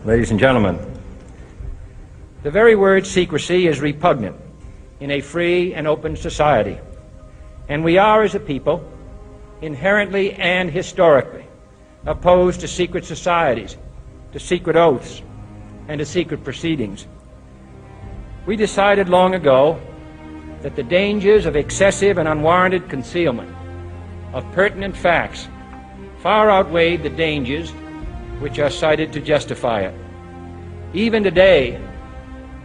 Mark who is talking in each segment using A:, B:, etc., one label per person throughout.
A: Ladies and gentlemen, the very word secrecy is repugnant in a free and open society, and we are, as a people, inherently and historically opposed to secret societies, to secret oaths, and to secret proceedings. We decided long ago that the dangers of excessive and unwarranted concealment of pertinent facts far outweighed the dangers which are cited to justify it. Even today,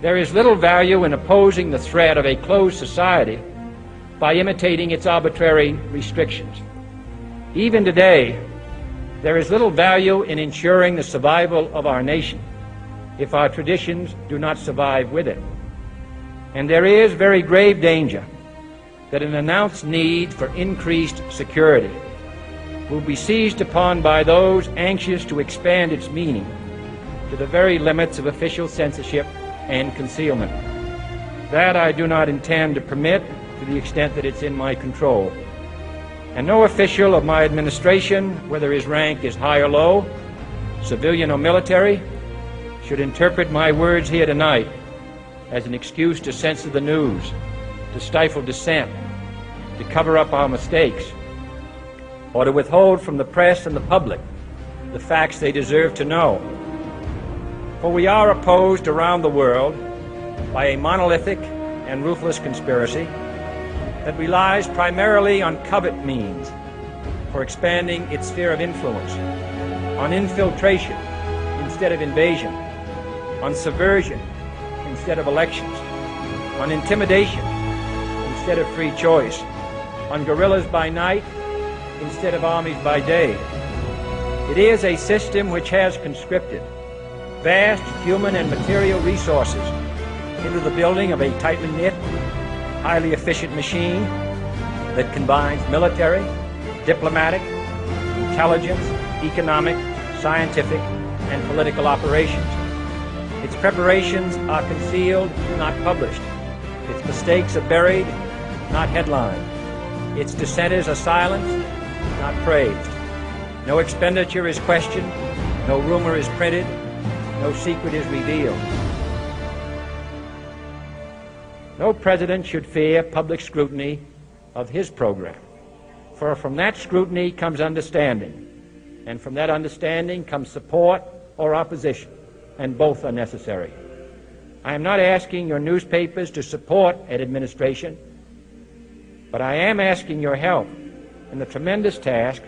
A: there is little value in opposing the threat of a closed society by imitating its arbitrary restrictions. Even today, there is little value in ensuring the survival of our nation if our traditions do not survive with it. And there is very grave danger that an announced need for increased security will be seized upon by those anxious to expand its meaning to the very limits of official censorship and concealment. That I do not intend to permit to the extent that it's in my control. And no official of my administration, whether his rank is high or low, civilian or military, should interpret my words here tonight as an excuse to censor the news, to stifle dissent, to cover up our mistakes, or to withhold from the press and the public the facts they deserve to know. For we are opposed around the world by a monolithic and ruthless conspiracy that relies primarily on covert means for expanding its sphere of influence, on infiltration instead of invasion, on subversion instead of elections, on intimidation instead of free choice, on guerrillas by night instead of armies by day. It is a system which has conscripted vast human and material resources into the building of a tightly knit, highly efficient machine that combines military, diplomatic, intelligence, economic, scientific, and political operations. Its preparations are concealed, not published. Its mistakes are buried, not headlined. Its dissenters are silenced, not praised. No expenditure is questioned, no rumor is printed, no secret is revealed. No president should fear public scrutiny of his program, for from that scrutiny comes understanding, and from that understanding comes support or opposition, and both are necessary. I am not asking your newspapers to support an administration, but I am asking your help in the tremendous task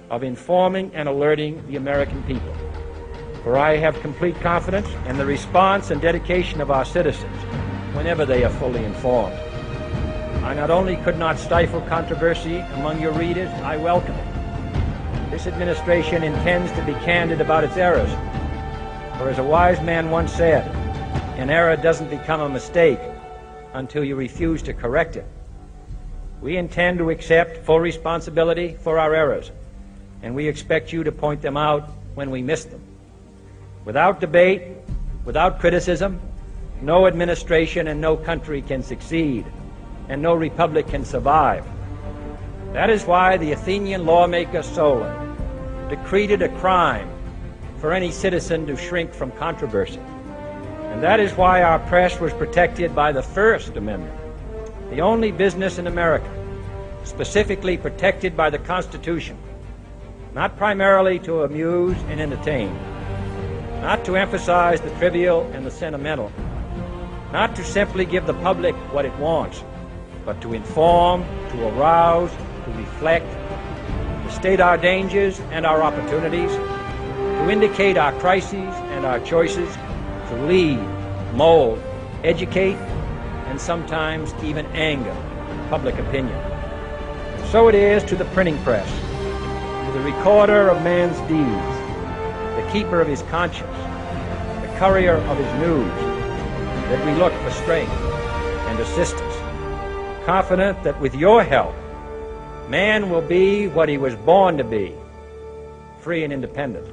A: of informing and alerting the American people. For I have complete confidence in the response and dedication of our citizens whenever they are fully informed. I not only could not stifle controversy among your readers, I welcome it. This administration intends to be candid about its errors. For as a wise man once said, an error doesn't become a mistake until you refuse to correct it. We intend to accept full responsibility for our errors, and we expect you to point them out when we miss them. Without debate, without criticism, no administration and no country can succeed, and no republic can survive. That is why the Athenian lawmaker Solon decreed it a crime for any citizen to shrink from controversy. And that is why our press was protected by the First Amendment, the only business in America specifically protected by the Constitution, not primarily to amuse and entertain, not to emphasize the trivial and the sentimental, not to simply give the public what it wants, but to inform, to arouse, to reflect, to state our dangers and our opportunities, to indicate our crises and our choices, to lead, mold, educate, and sometimes even anger public opinion. So it is to the printing press, to the recorder of man's deeds, the keeper of his conscience, the courier of his news, that we look for strength and assistance, confident that with your help, man will be what he was born to be, free and independent.